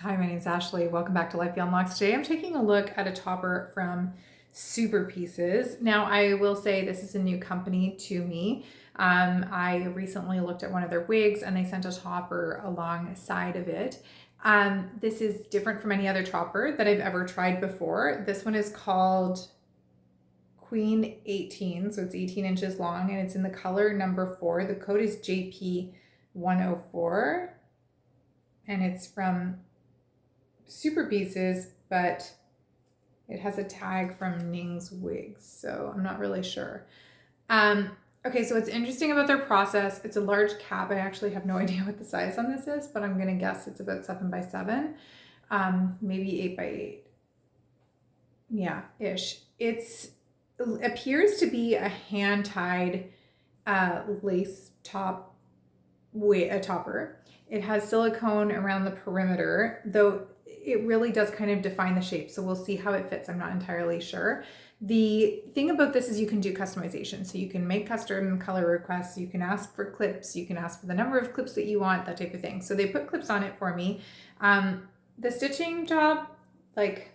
Hi, my name's Ashley. Welcome back to Life Beyond Locks. Today I'm taking a look at a topper from Superpieces. Now I will say this is a new company to me. I recently looked at one of their wigs and they sent a topper alongside of it. This is different from any other topper that I've ever tried before. This one is called Queen 18, so it's 18 inches long and it's in the color number 4. The code is JP104 and it's from Superpieces, but it has a tag from Ning's Wigs, so I'm not really sure. Okay, so what's interesting about their process, it's a large cap. I actually have no idea what the size on this is, but I'm gonna guess it's about 7 by 7, maybe 8 by 8. Yeah, ish. It appears to be a hand-tied lace top topper. It has silicone around the perimeter, though it really does kind of define the shape. So we'll see how it fits. I'm not entirely sure. The thing about this is you can do customization. So you can make custom color requests. You can ask for clips. You can ask for the number of clips that you want, that type of thing. So they put clips on it for me. The stitching job, like,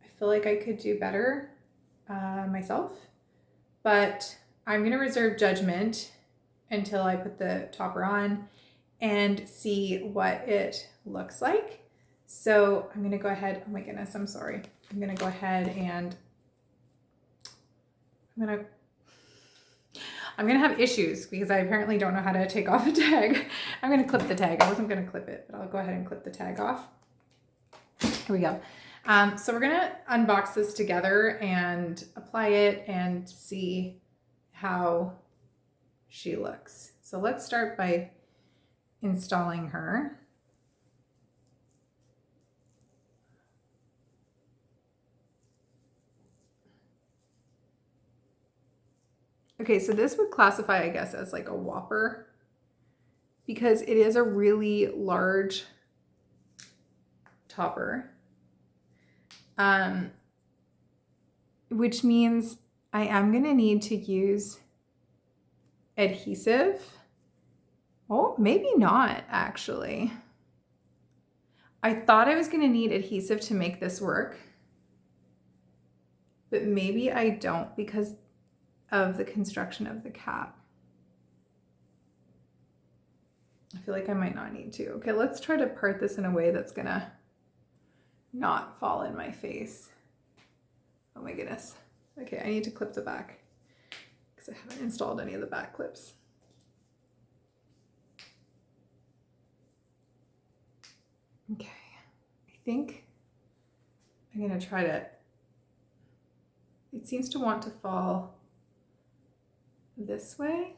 I feel like I could do better myself, but I'm going to reserve judgment until I put the topper on and see what it looks like. So I'm gonna go ahead, oh my goodness, I'm sorry. I'm gonna go ahead and I'm gonna have issues because I apparently don't know how to take off a tag. I'm gonna clip the tag. I wasn't gonna clip it, but I'll go ahead and clip the tag off. Here we go. So we're gonna unbox this together and apply it and see how she looks. So let's start by installing her. Okay, so this would classify, I guess, as like a whopper because it is a really large topper, which means I am going to need to use adhesive. Oh, maybe not, actually. I thought I was going to need adhesive to make this work, but maybe I don't because of the construction of the cap. I feel like I might not need to. Okay, let's try to part this in a way that's gonna not fall in my face. Oh my goodness. Okay, I need to clip the back because I haven't installed any of the back clips. Okay, I think I'm gonna try to, it seems to want to fall this way.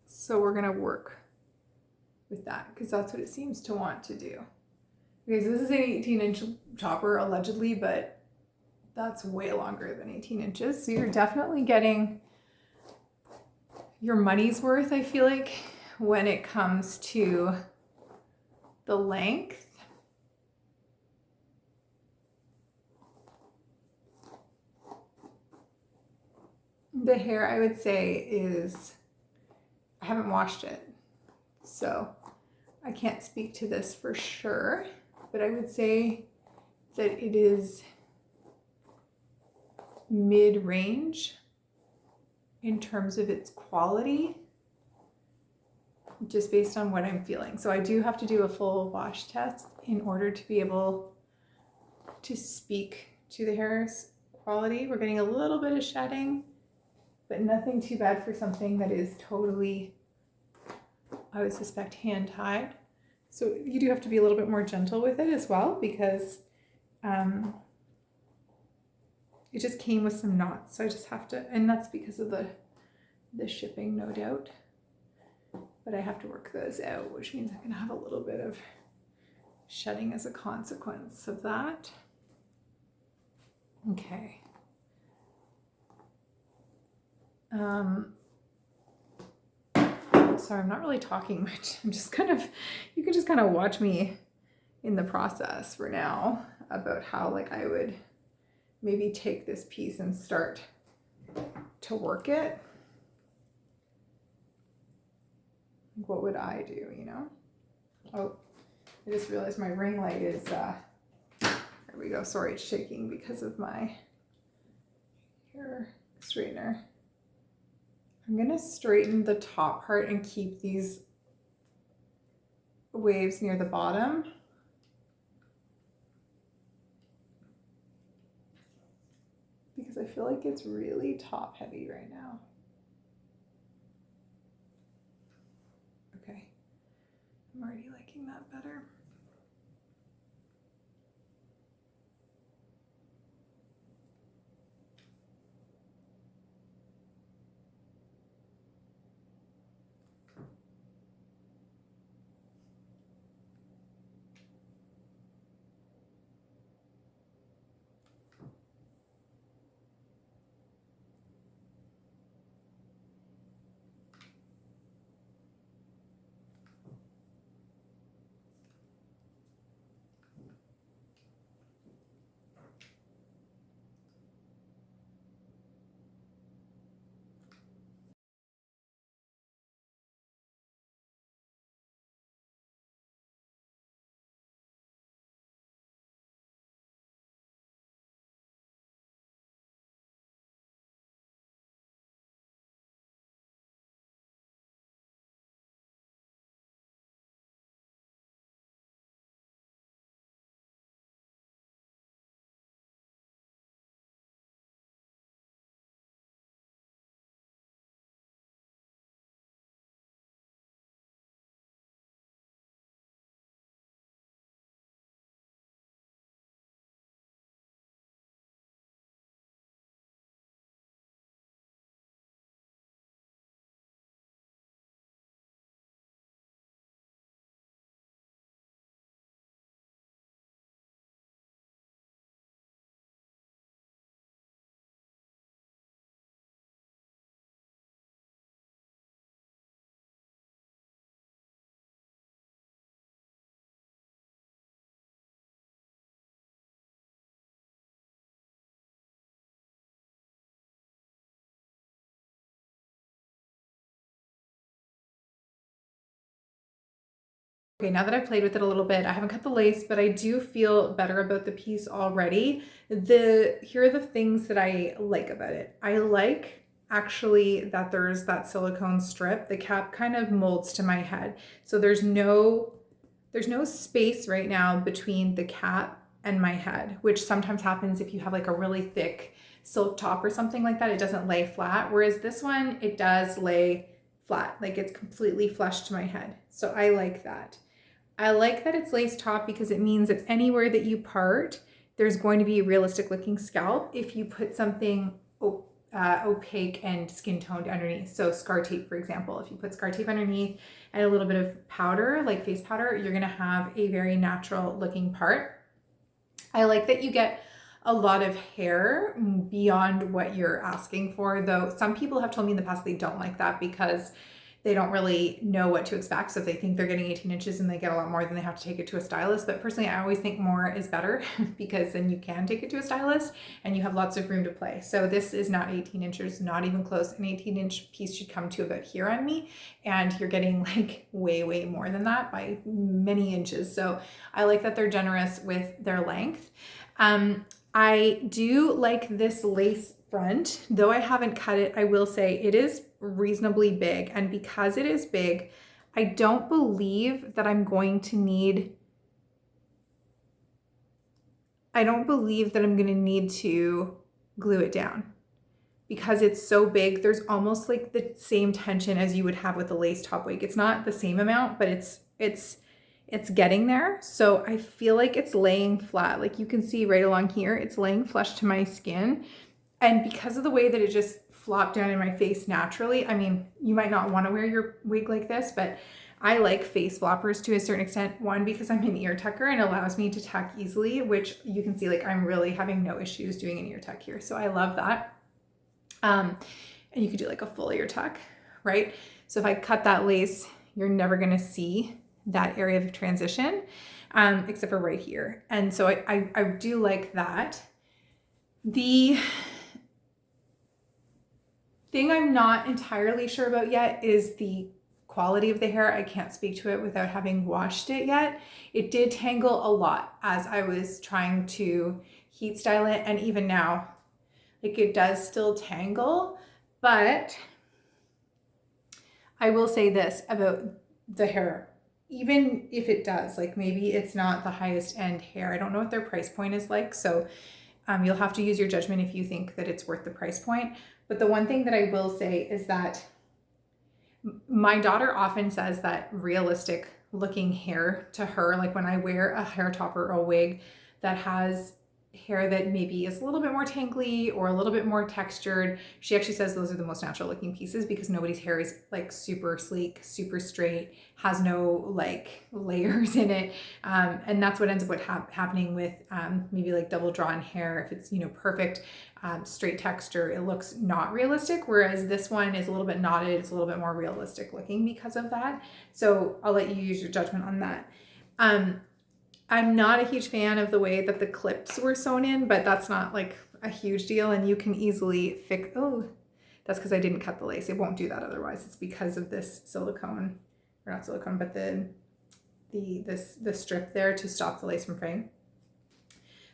So we're gonna work with that because that's what it seems to want to do. Okay, so this is an 18-inch topper allegedly, but that's way longer than 18 inches. So you're definitely getting your money's worth, I feel like, when it comes to the length. The hair, I would say, is, I haven't washed it, so I can't speak to this for sure, but I would say that it is mid-range in terms of its quality, just based on what I'm feeling. So I do have to do a full wash test in order to be able to speak to the hair's quality. We're getting a little bit of shedding, but nothing too bad for something that is totally, I would suspect, hand tied. So you do have to be a little bit more gentle with it as well because it just came with some knots. So I just have to, and that's because of the shipping, no doubt. But I have to work those out, which means I'm gonna have a little bit of shedding as a consequence of that. Okay. Sorry, I'm not really talking much. I'm just kind of, you can just kind of watch me in the process for now about how like I would maybe take this piece and start to work it. What would I do, you know? Oh, I just realized my ring light is, there we go. Sorry, it's shaking because of my hair straightener. I'm gonna straighten the top part and keep these waves near the bottom. Because I feel like it's really top heavy right now. Okay, I'm already liking that better. Okay, now that I've played with it a little bit, I haven't cut the lace, but I do feel better about the piece already. Here are the things that I like about it. I like actually that there's that silicone strip. The cap kind of molds to my head. So there's no space right now between the cap and my head, which sometimes happens if you have like a really thick silk top or something like that. It doesn't lay flat. Whereas this one, it does lay flat, like it's completely flush to my head. So I like that. I like that it's lace top because it means that anywhere that you part, there's going to be a realistic looking scalp if you put something opaque and skin toned underneath. So scar tape, for example, if you put scar tape underneath and a little bit of powder, like face powder, you're gonna have a very natural looking part. I like that you get a lot of hair beyond what you're asking for, though some people have told me in the past they don't like that because they don't really know what to expect. So if they think they're getting 18 inches and they get a lot more, then they have to take it to a stylist. But personally, I always think more is better because then you can take it to a stylist and you have lots of room to play. So this is not 18 inches, not even close. An 18-inch piece should come to about here on me, and you're getting like way, way more than that by many inches. So I like that they're generous with their length. I do like this lace front, though I haven't cut it. I will say it is reasonably big, and because it is big, I don't believe that I'm going to need to glue it down because it's so big. There's almost like the same tension as you would have with a lace top wig. It's not the same amount, but it's getting there. So I feel like it's laying flat. Like you can see right along here, it's laying flush to my skin. And because of the way that it just flopped down in my face naturally, I mean, you might not want to wear your wig like this, but I like face floppers to a certain extent. One, because I'm an ear tucker and it allows me to tuck easily, which you can see like I'm really having no issues doing an ear tuck here. So I love that. And you could do like a full ear tuck, right? So if I cut that lace, you're never gonna see that area of transition, except for right here. And so I do like that. The thing I'm not entirely sure about yet is the quality of the hair. I can't speak to it without having washed it yet. It did tangle a lot as I was trying to heat style it, and even now, like, it does still tangle, but I will say this about the hair. Even if it does, like, maybe it's not the highest end hair. I don't know what their price point is like, so you'll have to use your judgment if you think that it's worth the price point. But the one thing that I will say is that my daughter often says that realistic looking hair to her, like when I wear a hair top or a wig that has hair that maybe is a little bit more tangly or a little bit more textured, she actually says those are the most natural looking pieces because nobody's hair is like super sleek, super straight, has no like layers in it. And that's what ends up happening with maybe like double drawn hair. If it's, you know, perfect straight texture, it looks not realistic, whereas this one is a little bit knotted. It's a little bit more realistic looking because of that. So I'll let you use your judgment on that. I'm not a huge fan of the way that the clips were sewn in, but that's not like a huge deal, and you can easily fix, oh, that's because I didn't cut the lace. It won't do that otherwise. It's because of this silicone, or not silicone, but the strip there to stop the lace from fraying.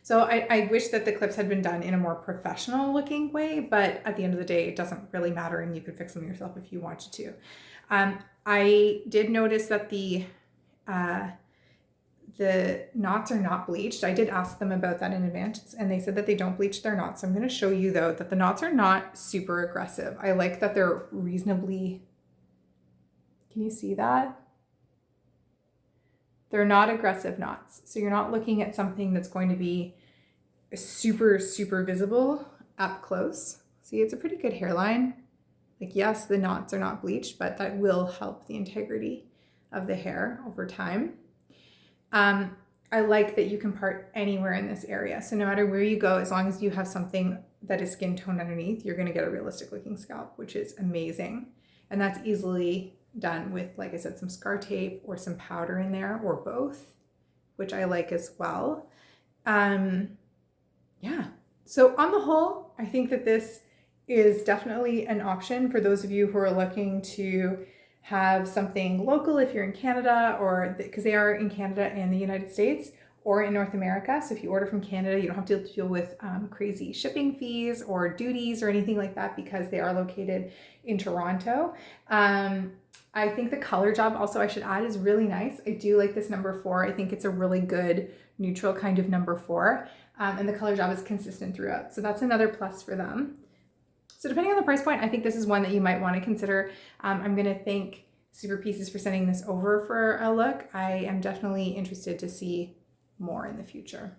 So I wish that the clips had been done in a more professional looking way, but at the end of the day, it doesn't really matter, and you can fix them yourself if you wanted to. I did notice that the knots are not bleached. I did ask them about that in advance, and they said that they don't bleach their knots. So I'm going to show you though that the knots are not super aggressive. I like that they're reasonably, can you see that? They're not aggressive knots. So you're not looking at something that's going to be super, super visible up close. See, it's a pretty good hairline. Like, yes, the knots are not bleached, but that will help the integrity of the hair over time. I like that you can part anywhere in this area. So no matter where you go, as long as you have something that is skin tone underneath, you're going to get a realistic looking scalp, which is amazing. And that's easily done with, like I said, some scar tape or some powder in there, or both, which I like as well. Yeah. So on the whole, I think that this is definitely an option for those of you who are looking to have something local if you're in Canada, or because they are in Canada and the United States, or in North America. So if you order from Canada, you don't have to deal with crazy shipping fees or duties or anything like that because they are located in Toronto. I think the color job also, I should add, is really nice. I do like this number 4. I think it's a really good neutral kind of number 4. And the color job is consistent throughout. So that's another plus for them. So depending on the price point, I think this is one that you might want to consider. I'm going to thank Superpieces for sending this over for a look. I am definitely interested to see more in the future.